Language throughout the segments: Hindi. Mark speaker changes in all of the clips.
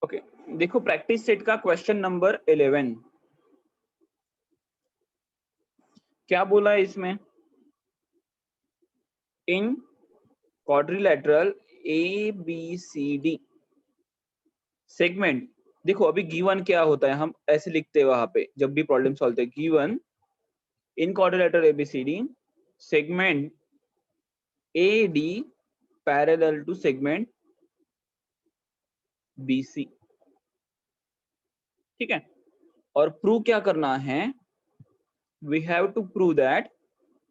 Speaker 1: ओके देखो प्रैक्टिस सेट का क्वेश्चन नंबर 11 क्या बोला है इसमें, इन क्वाड्रिलेटरल ABCD सेगमेंट। देखो अभी गिवन क्या होता है, हम ऐसे लिखते हैं वहां पे जब भी प्रॉब्लम सॉल्व करते हैं, given in quadrilateral ABCD segment AD parallel to segment BC, ठीक है। और प्रूव क्या करना है, we have to prove that,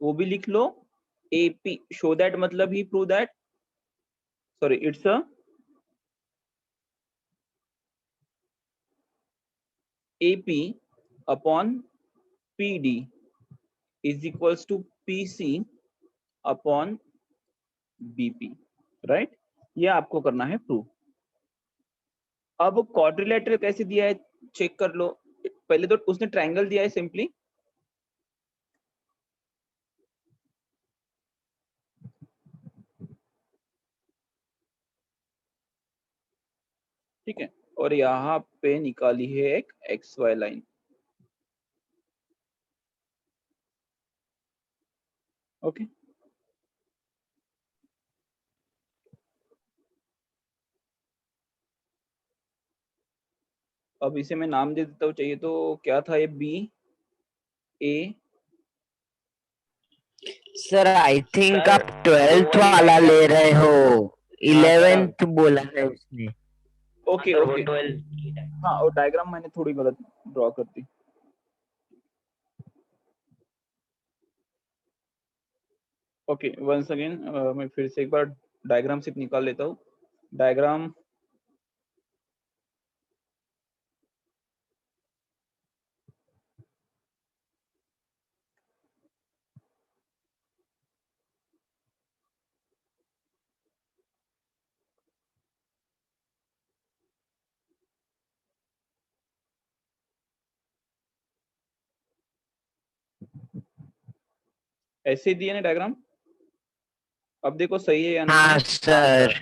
Speaker 1: वो भी लिख लो, AP शो दैट मतलब ही prove that, sorry it's a AP upon PD is equals to PC upon BP, right. ये आपको करना है प्रूव। अब क्वाड्रिलेटरल कैसे दिया है चेक कर लो, पहले तो उसने ट्रायंगल दिया है सिंपली, ठीक है, और यहाँ पे निकाली है एक XY लाइन, ओके। अब इसे मैं नाम दे देता हूँ, चाहिए तो क्या था ये, BA।
Speaker 2: Sir I think
Speaker 1: sir,
Speaker 2: आप 12th वाला ले रहे हो, 11th बोला है उसने।
Speaker 1: ओके ओके, हाँ और डायग्राम मैंने थोड़ी गलत ड्रॉ कर दी। ओके वंस अगेन मैं फिर से एक बार डायग्राम सिर्फ निकाल लेता हूँ। डायग्राम ऐसे ही दिए ना डायग्राम, अब देखो सही है या नहीं
Speaker 2: हाँ
Speaker 1: है।
Speaker 2: सर।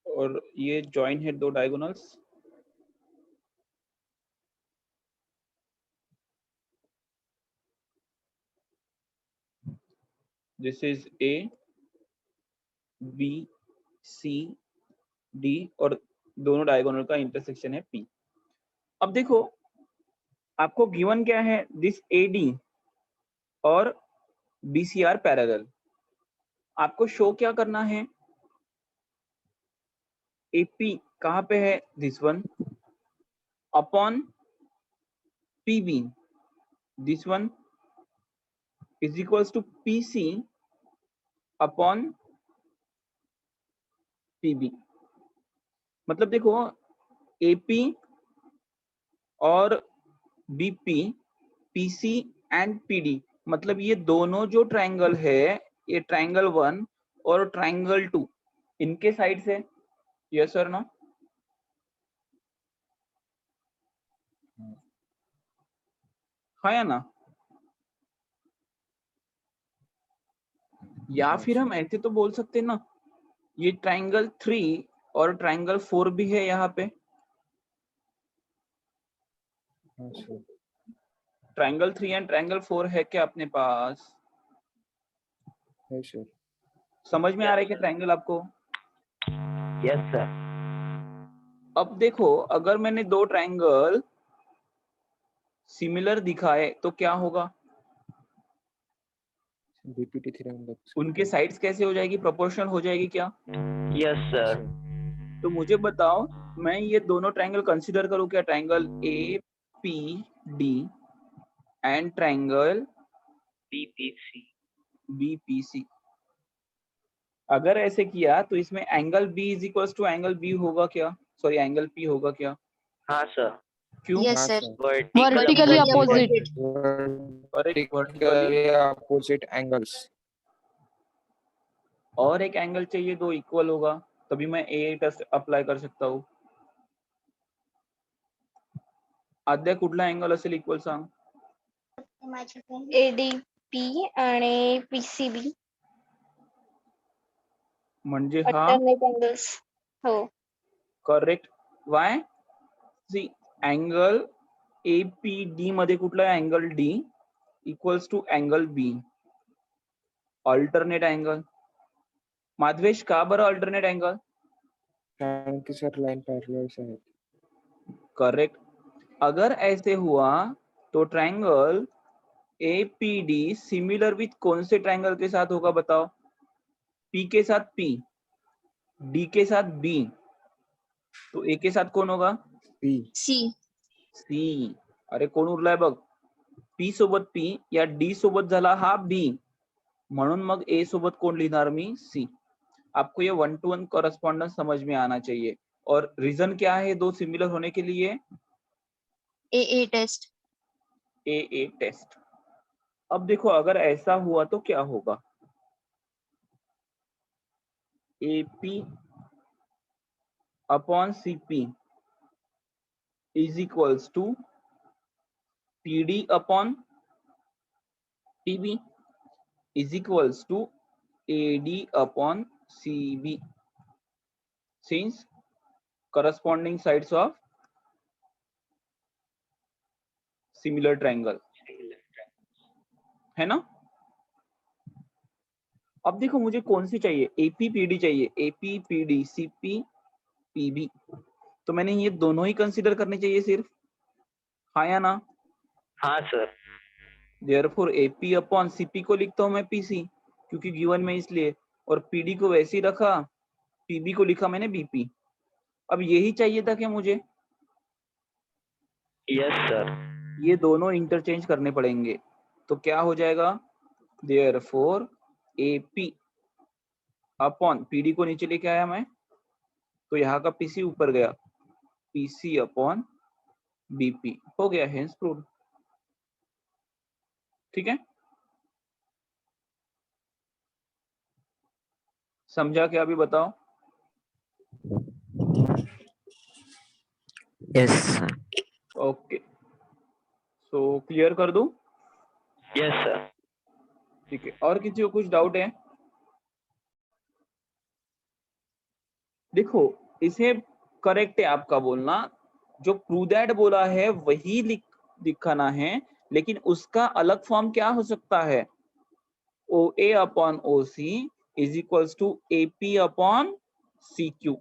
Speaker 1: और ये जॉइन है दो diagonals, this is A B C D और दोनों डायगोनल का इंटरसेक्शन है P। अब देखो आपको गिवन क्या है, दिस AD और BC आर पैरेलल, आपको शो क्या करना है, AP कहाँ पे है, this one upon PB, this one is equals to PC upon PB। मतलब देखो AP और BP, PC एंड PD, मतलब ये दोनों जो ट्रायंगल है, ये ट्रायंगल 1 और ट्रायंगल 2, इनके साइड से, यस और नो। हाँ या ना, या फिर हम ऐसे तो बोल सकते हैं ना, ये ट्रायंगल 3 और ट्रायंगल 4 भी है यहाँ पे, ट्रायंगल 3 एंड ट्रायंगल 4 है क्या अपने पास, समझ में आ रहा है क्या ट्रायंगल आपको।
Speaker 2: Yes sir.
Speaker 1: अब देखो अगर मैंने दो ट्रायंगल सिमिलर दिखाए तो क्या होगा,
Speaker 3: बीपीटी थ्योरम
Speaker 1: उनके साइड्स कैसे हो जाएगी, प्रोपोर्शनल हो जाएगी क्या।
Speaker 2: Yes sir.
Speaker 1: तो मुझे बताओ मैं ये दोनों ट्रायंगल कंसीडर करूं क्या, triangle APD and triangle BPC। अगर ऐसे किया तो इसमें angle B is equal to angle B होगा क्या, सॉरी एंगल P होगा क्या,
Speaker 2: हाँ सर।
Speaker 1: क्यों।
Speaker 4: Yes sir,
Speaker 5: vertically opposite.
Speaker 1: और एक वर्टिकली
Speaker 3: अपोजिट एंगल्स।
Speaker 1: और एक एंगल चाहिए दो इक्वल होगा, तभी मैं A टेस्ट अप्लाई कर सकता हूँ। आद्या कुठला एंगल असेल इक्वल सांग,
Speaker 4: ADP आणि PCB।
Speaker 1: म्हणजे हा
Speaker 4: अल्टरनेट अँगल्स. हो.
Speaker 1: Correct. Why? See angle APD मध्ये कुठला angle D equals to angle B, alternate angle. Madhavesh का बरं अल्टरनेट अँगल?
Speaker 3: कारण की सर लाइन पैरेलल्स है.
Speaker 1: करेक्ट. अगर ऐसे हुआ तो ट्रायंगल APD सिमिलर विथ कौन से ट्रायंगल के साथ होगा बताओ? P के साथ P, D के साथ B, तो A के साथ कौन होगा?
Speaker 3: P.
Speaker 4: सी.
Speaker 1: C. अरे कोण उरलाय बघ. P सोबत P या D सोबत झाला हा B, म्हणून मग A सोबत कोण लिहिणार मी? C. आपको ये 1-to-1 कॉरेस्पॉन्डेंस समझ में आना चाहिए. और रीजन क्या है दो सिमिलर होने के लिए?
Speaker 4: A test.
Speaker 1: AA test. अब देखो अगर ऐसा हुआ तो क्या होगा? AP upon CP is equals to PD upon TB is equals to AD upon CB, since corresponding sides of similar triangle, है ना? अब देखो मुझे कौन सी चाहिए? APPD चाहिए. APPD CP PB, तो मैंने ये दोनों ही कंसीडर करने चाहिए सिर्फ, हाँ या ना?
Speaker 2: हाँ sir.
Speaker 1: Therefore AP upon CP को लिखता हूं मैं PC, क्योंकि गिवन में इसलिए, और PD को वैसे ही रखा, PB को लिखा मैंने BP. अब यही चाहिए था क्या मुझे?
Speaker 2: Yes sir.
Speaker 1: ये दोनों इंटरचेंज करने पड़ेंगे, तो क्या हो जाएगा? Therefore AP अपॉन PD को नीचे लेके आया मैं, तो यहाँ का PC ऊपर गया, PC अपॉन BP हो गया, हेंस प्रूव्ड. ठीक है, समझा क्या? अभी बताओ.
Speaker 2: Yes sir.
Speaker 1: Okay, so clear कर दूं?
Speaker 2: Yes sir.
Speaker 1: ठीक है, और किसी को कुछ डाउट है? देखो इसे करेक्ट है आपका बोलना, जो प्रूव दैट बोला है वही दिखाना है, लेकिन उसका अलग फॉर्म क्या हो सकता है? OA upon OC is equals to AP upon CQ.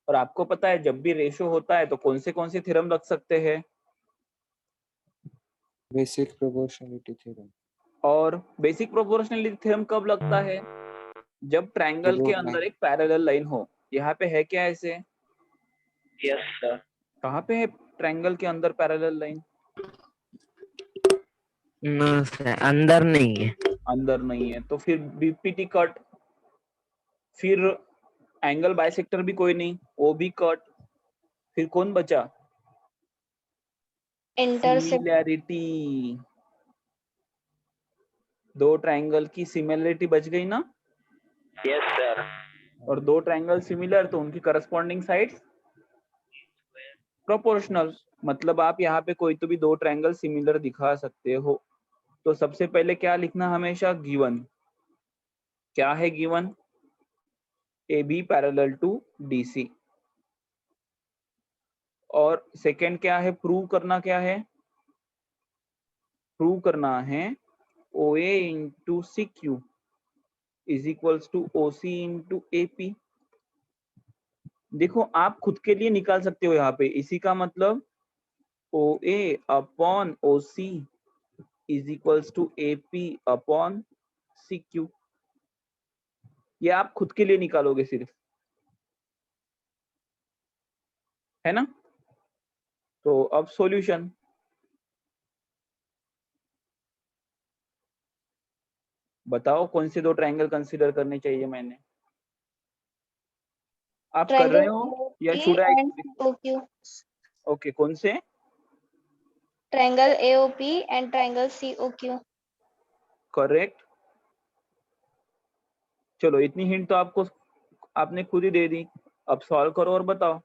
Speaker 1: और आपको पता है जब भी रेशो होता है तो कौन से थ्योरम रख सकते हैं?
Speaker 3: Basic proportionality theorem.
Speaker 1: और बेसिक प्रोपोर्शनलिटी थ्योरम कब लगता है? जब ट्रायंगल के अंदर एक पैरेलल लाइन हो. यहाँ पे है क्या ऐसे?
Speaker 2: Yes sir.
Speaker 1: कहाँ पे है ट्रायंगल के अंदर पैरेलल लाइन?
Speaker 2: नो सर, अंदर नहीं है.
Speaker 1: अंदर नहीं है, तो फिर BPT कट, फिर एंगल बाइसेक्टर भी कोई नहीं, वो भी कट, फिर कौन बचा?
Speaker 4: इंटरसेक्ट.
Speaker 1: सिमिलैरिटी. दो ट्रायंगल की सिमिलरिटी बच गई ना?
Speaker 2: Yes sir.
Speaker 1: और दो ट्रायंगल सिमिलर तो उनकी करस्पॉन्डिंग साइड्स प्रोपोर्शनल. मतलब आप यहाँ पे कोई तो भी दो ट्रायंगल सिमिलर दिखा सकते हो. तो सबसे पहले क्या लिखना हमेशा? गिवन. क्या है given? AB parallel to DC. और सेकंड क्या है? प्रूव करना. क्या है? प्रूव करना है OA into CQ is equals to OC into AP. देखो आप खुद के लिए निकाल सकते हो यहाँ पे, इसी का मतलब OA upon OC is equals to AP upon CQ. ये आप खुद के लिए निकालोगे सिर्फ, है ना? तो अब सॉल्यूशन. बताओ कौन से दो ट्रायंगल कंसीडर करने चाहिए मैंने? आप कर रहे हो या शुड आई?
Speaker 4: OQ.
Speaker 1: ओके, कौन से?
Speaker 4: Triangle AOP and triangle COQ.
Speaker 1: Correct. चलो इतनी हिंट तो आपको आपने खुद ही दे दी. अब सॉल्व करो और बताओ.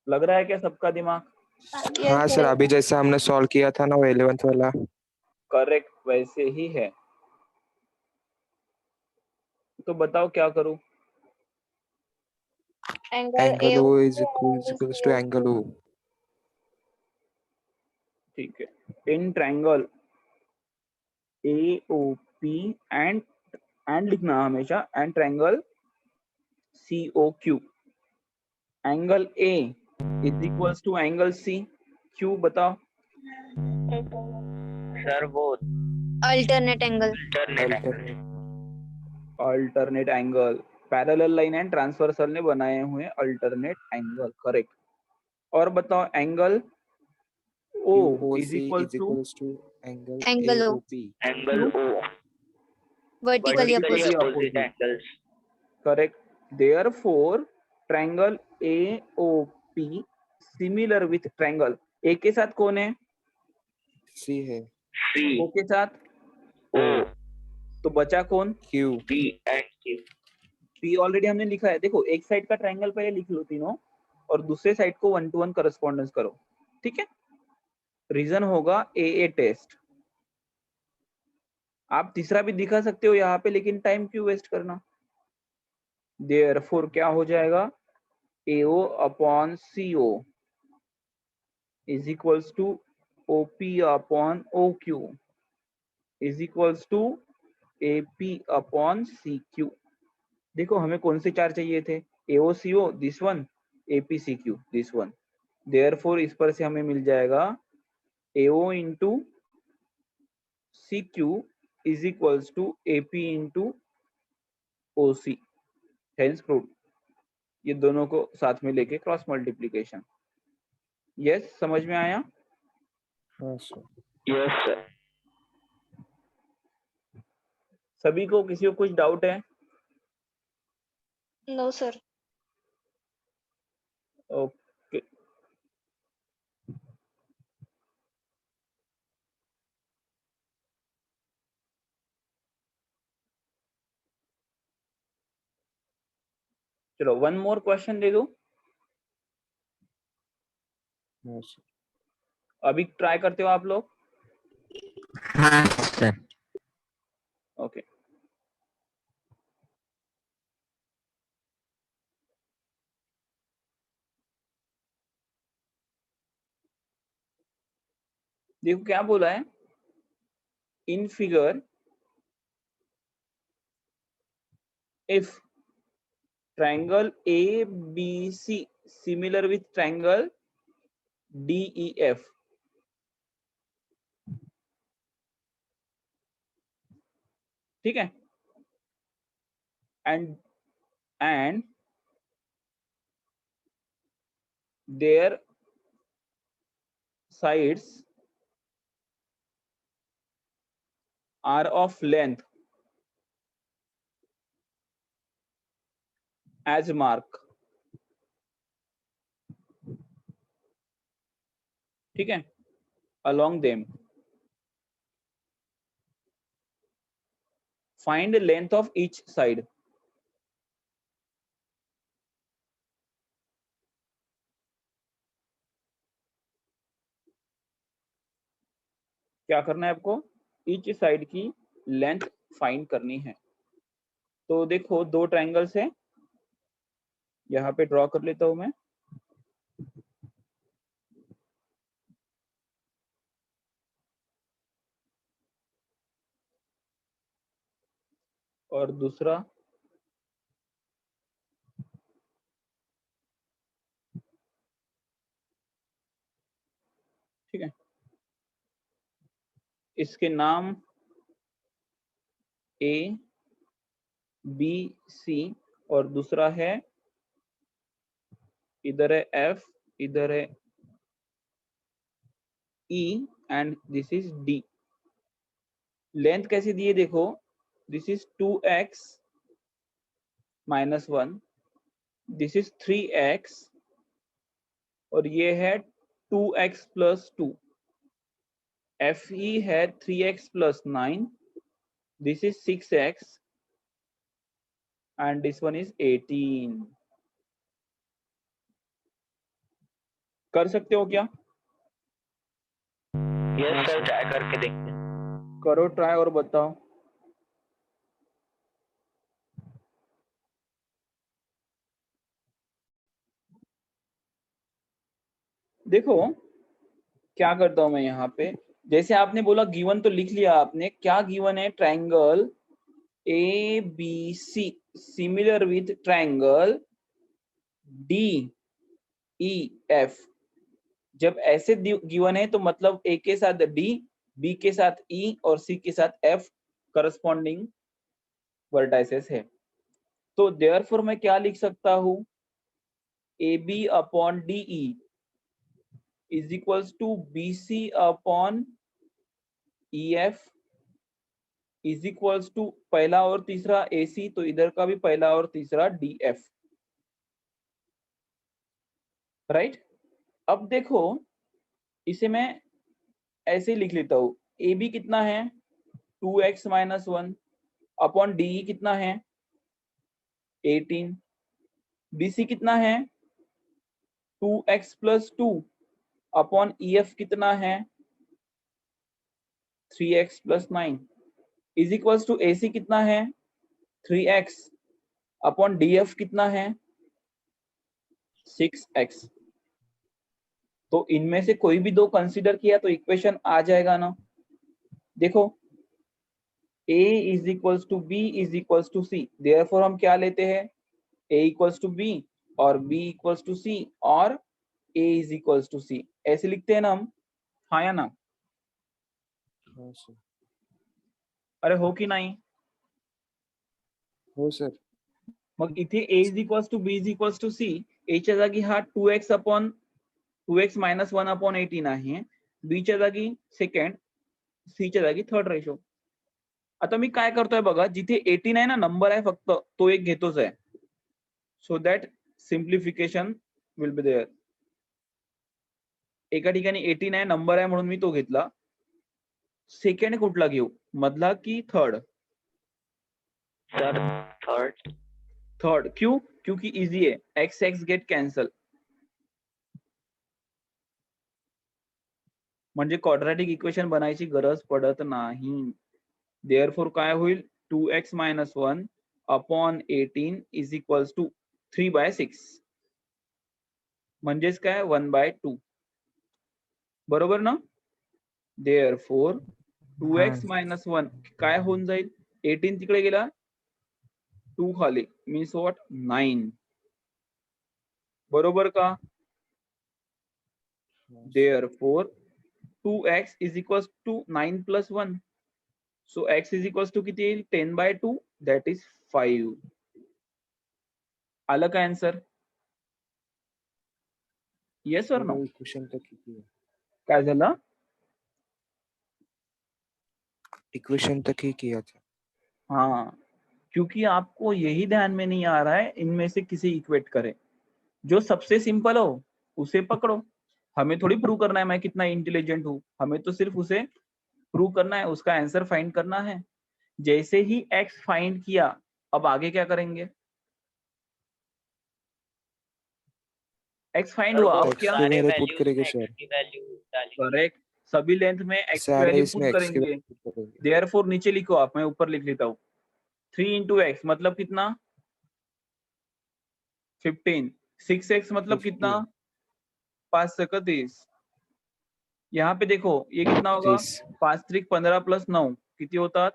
Speaker 1: लग रहा है क्या सबका दिमाग?
Speaker 3: हाँ सर, अभी जैसा हमने सॉल्व किया था ना वो 11th वाला.
Speaker 1: करेक्ट, वैसे ही है. तो बताओ क्या करूं?
Speaker 4: Angle
Speaker 3: Angle O is
Speaker 4: AOP
Speaker 3: equals to angle O.
Speaker 1: ठीक है, इन ट्रायंगल AOP एंड लिखना हमेशा, and triangle COQ, angle A is equals to angle C, Q बताओ।
Speaker 2: सर वो
Speaker 4: alternate angle.
Speaker 3: Alternate.
Speaker 1: Alternate angle, parallel line and transversal ने बनाए हुए अल्टरनेट एंगल, करेक्ट। और बताओ angle O is
Speaker 3: QOC
Speaker 1: equal
Speaker 3: is
Speaker 1: to
Speaker 3: equals to angle
Speaker 4: Angle O.
Speaker 3: AOP.
Speaker 2: Angle O
Speaker 4: Vertically
Speaker 1: Vertically
Speaker 4: opposite.
Speaker 1: opposite.
Speaker 2: Angles
Speaker 1: correct, therefore triangle AOP similar with triangle A के साथ कौन है?
Speaker 3: C है
Speaker 2: C
Speaker 1: O के साथ
Speaker 2: O
Speaker 1: तो बचा कौन?
Speaker 3: Q.
Speaker 2: P and Q।
Speaker 1: P already हमने लिखा है, देखो एक साइड का ट्रायंगल पहले लिख लो तीनों, और दूसरे साइड को 1-to-1 करस्पॉन्डेंस करो, ठीक है। रीजन होगा AA टेस्ट। आप तीसरा भी दिखा सकते हो यहाँ पे, लेकिन टाइम क्यों वेस्ट करना। देयरफॉर क्या हो जाएगा, AO upon CO is equals to OP upon OQ is equals to AP upon CQ। देखो हमें कौन से चार चाहिए थे, AOCO this one, APCQ this one. Therefore इस पर से हमें मिल जाएगा AO into CQ is equals to AP into OC, hence proved. ये दोनों को साथ में लेके क्रॉस मल्टीप्लीकेशन। यस, समझ में आया?
Speaker 3: हाँ सर।
Speaker 2: Yes sir.
Speaker 1: सभी को, किसी को कुछ डाउट है?
Speaker 4: No, sir.
Speaker 1: ओके, चलो वन मोर क्वेश्चन दे दो,
Speaker 3: हाँ सर।
Speaker 1: अभी ट्राई करते हो आप लोग?
Speaker 2: हाँ सर।
Speaker 1: ओके, देखो क्या बोला है in figure, if triangle ABC similar with triangle DEF, ठीक है, and their sides are of length as mark, ठीक है, along them find the length of each side। क्या करना है आपको, ईच साइड की लेंथ फाइंड करनी है। तो देखो दो ट्रायंगल्स है, यहाँ पे ड्रॉ कर लेता हूं मैं। और दूसरा ठीक है, इसके नाम A B C और दूसरा है, इधर है F, इधर है E and this is D। Length कैसे दिए देखो, this is 2x -1, this is 3x और ये है 2x + 2। FE है 3x + 9, this is 6x and this one is 18। कर सकते हो क्या?
Speaker 2: यस सर, ट्राई करके देखते हैं।
Speaker 1: करो ट्राई और बताओ। देखो क्या करता हूं मैं यहाँ पे, जैसे आपने बोला गिवन तो लिख लिया आपने, क्या गिवन है, triangle A B C similar with triangle D E F. जब ऐसे गिवन है तो मतलब ए के साथ डी, बी के साथ ई और सी के साथ एफ करस्पॉन्डिंग वर्टाइसेस है। तो देयरफॉर मैं क्या लिख सकता हूं, A B upon D E is equals to B C upon E F is equals to पहला और तीसरा ए सी, तो इधर का भी पहला और तीसरा डी एफ, राइट। अब देखो इसे मैं ऐसे लिख लेता हूं, ए बी कितना है 2x माइनस 1 अपॉन डी कितना है 18, बी सी कितना है 2x plus 2 upon E F कितना है 3x plus 9 is equals to A C कितना है 3x अपॉन डी एफ कितना है 6x। तो इनमें से कोई भी दो कंसीडर किया तो इक्वेशन आ जाएगा ना। देखो a is equals to b is equals to c, therefore हम क्या लेते हैं a इक्वल्स टू b और b इक्वल्स टू c और a is equals to c, ऐसे लिखते हैं ना हम, हाँ या ना।
Speaker 3: हाँ सर।
Speaker 1: अरे हो की नाही,
Speaker 3: हो सर।
Speaker 1: मग इथे a is equals to b is equals to c, a च्या जागी हा 2x upon 2x minus 1 upon 18 आहे, b च्या जागी सेकंड, c च्या जागी थर्ड रेशो। आता मी काय करतोय बघा, जिथे 18 आहे ना नंबर आहे फक्त, तो एक घेतोच आहे, so that simplification will be there. एका ठिकाणी 18 आहे नंबर आहे म्हणून मी तो घेतला, सेकंड कुठला घेऊ, मधला की थर्ड?
Speaker 2: Sir third.
Speaker 1: थर्ड क्यों? क्योंकि इजी है, एक्स एक्स गेट कॅन्सल, म्हणजे क्वाड्रॅटिक इक्वेशन बनायची गरज पडत नाही। देयरफॉर काय होईल 2x minus 1 upon 18 is equals to 3/6, म्हणजेच काय 1/2, बरोबर ना। देयरफॉर 2x मायनस 1 काय होऊन जाईल, 18 तिकडे गेला 2 खाली, मीन्स व्हॉट 9, बरोबर का। Therefore 2x is equals to 9 plus 1, so x is equals to किती येईल 10/2, दॅट इज 5। आलं का आन्सर? येस और नो?
Speaker 3: इक्वेशन तक ही किया।
Speaker 1: काय झालं?
Speaker 3: इक्वेशन तक ही किया था।
Speaker 1: हाँ, क्योंकि आपको यही ध्यान में नहीं आ रहा है इनमें से किसी इक्वेट करे, जो सबसे सिंपल हो उसे पकड़ो। हमें थोड़ी प्रूव करना है मैं कितना इंटेलिजेंट हूं, हमें तो सिर्फ उसे प्रूव करना है, उसका आंसर फाइंड करना है। जैसे ही x फाइंड किया, अब आगे क्या करेंगे, x फाइंड हुआ, अब क्या,
Speaker 3: सारे वैल्यूज पुट करेंगे सर।
Speaker 1: करेक्ट, सभी लेंथ में x की
Speaker 3: सारे
Speaker 1: वैल्यू
Speaker 3: इसमें
Speaker 1: पुट
Speaker 3: x के
Speaker 1: करेंगे।
Speaker 3: वैल्यू पुट करेंगे।
Speaker 1: देयरफॉर नीचे लिखो आप, मैं ऊपर लिख लेता हूँ, 3 इंटू एक्स मतलब कितना 15, 6x मतलब कितना 5 सक 30। यहाँ पे देखो ये कितना होगा 5 त्रिक 15 प्लस 9 किती होतात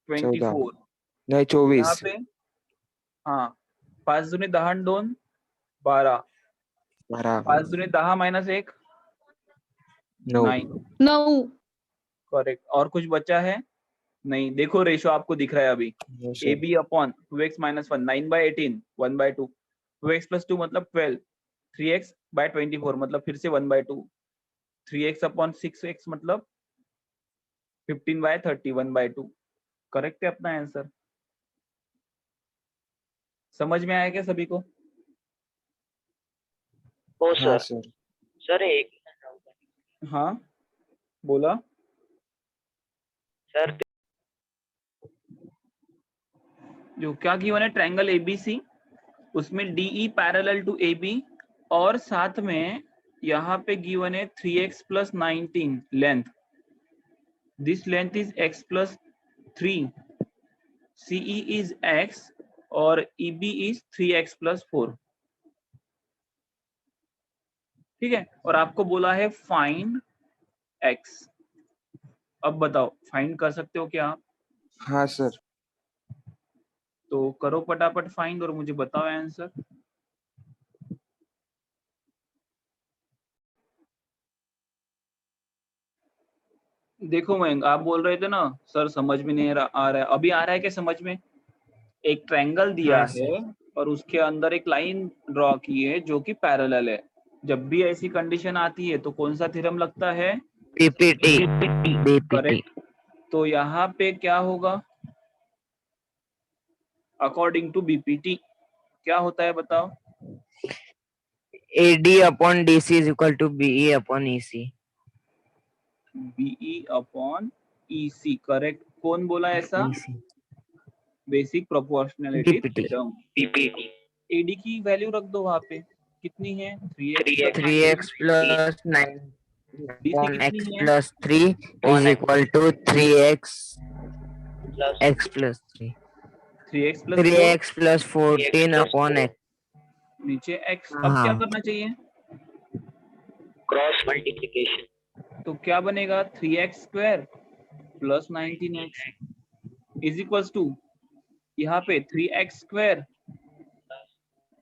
Speaker 3: 14
Speaker 1: 24।
Speaker 3: नहीं
Speaker 1: यहाँ
Speaker 3: 24।
Speaker 1: पे हाँ 5 दुने 10 आणि 2 12, 5 दुने 10 माइनस 1
Speaker 3: 9।
Speaker 5: 9
Speaker 1: करेक्ट। और कुछ बचा है नहीं, देखो रेशो आपको दिख रहा है अभी, A B upon 2x minus 1 9/18 1/2, 2x plus 2 मतलब 12, 3x/24 मतलब फिर से 1/2, 3x अपॉन 6x मतलब 15/30 1/2। करेक्ट है अपना आंसर। समझ में आया क्या सभी को?
Speaker 2: ओ
Speaker 3: हाँ
Speaker 2: सर।
Speaker 3: सर।
Speaker 2: सर एक
Speaker 1: हाँ बोला
Speaker 2: सर,
Speaker 1: जो क्या गिवन है ट्रायंगल एबीसी, उसमें डीई पैरेलल टू एबी, और साथ में यहाँ पे गिवन है 3x plus 19 length, this length is x plus 3, CE is x और EB is 3x plus 4। ठीक है, और आपको बोला है फाइंड x। अब बताओ फाइंड कर सकते हो क्या आप?
Speaker 3: हाँ सर।
Speaker 1: तो करो फटाफट फाइंड और मुझे बताओ आंसर। देखो मयंक, आप बोल रहे थे ना सर समझ में नहीं आ रहा है, अभी आ रहा है क्या समझ में? एक ट्रायंगल दिया
Speaker 3: हाँ
Speaker 1: है
Speaker 3: सर।
Speaker 1: और उसके अंदर एक लाइन ड्रॉ की है जो कि पैरेलल है। जब भी ऐसी कंडीशन आती है तो कौन सा थ्योरम लगता है?
Speaker 2: BPT BPT
Speaker 1: correct. तो यहाँ पे क्या होगा अकॉर्डिंग टू बीपीटी? क्या होता है बताओ?
Speaker 2: AD upon DC is equal to BE upon EC.
Speaker 1: BE upon EC, correct. कौन बोला ऐसा? Basic proportionality
Speaker 2: BPT
Speaker 1: theorem. AD की वैल्यू रख दो वहां पे, कितनी है? 3x
Speaker 2: 3x plus 9
Speaker 1: DC
Speaker 2: upon
Speaker 1: कितनी
Speaker 2: x
Speaker 1: है?
Speaker 2: Plus 3 is equal to 3x x plus 3
Speaker 1: 3x plus 4
Speaker 2: 3x plus 14 upon x।
Speaker 1: नीचे x। अब क्या
Speaker 2: हाँ
Speaker 1: करना चाहिए?
Speaker 2: Cross multiplication.
Speaker 1: तो क्या बनेगा? 3x square plus 19x is equals to, यहाँ पे 3x square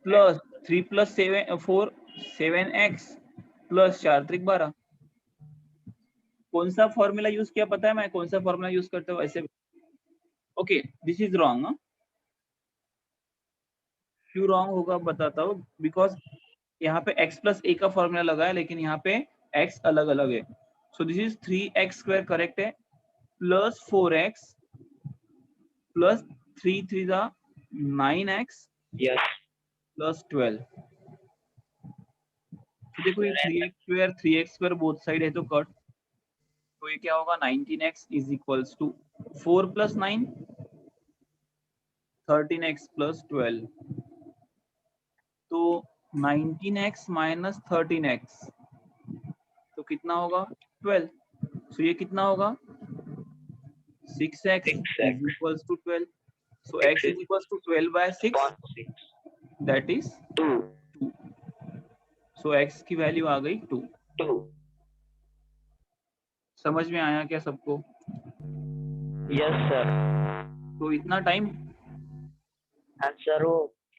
Speaker 1: plus 3 plus 4 7x plus 4 त्रिक 12। कौन सा फॉर्मूला यूज किया पता है मैं कौन सा फॉर्मूला यूज करते हो ऐसे? Okay, this is wrong. क्यों रॉन्ग होगा बताता हूँ, बिकॉज यहाँ पे x प्लस a का फॉर्मूला लगा है लेकिन यहाँ पे x अलग अलग है। So this is 3x square correct है, plus 4x plus 3 3 9x plus 12। तो देखो ये 3x स्क्वायर बोथ साइड है तो कट, तो ये क्या होगा 19x is equals to 4 plus 9 13x plus 12। तो 19x माइनस 13x तो कितना होगा? 12। सो ये कितना होगा? 6x is equals to 12। So x is equals to 12 by 6 that is 2। So x की वैल्यू आ गई 2। समझ में आया क्या सबको?
Speaker 2: Yes sir.
Speaker 1: तो इतना टाइम
Speaker 2: आंसर वो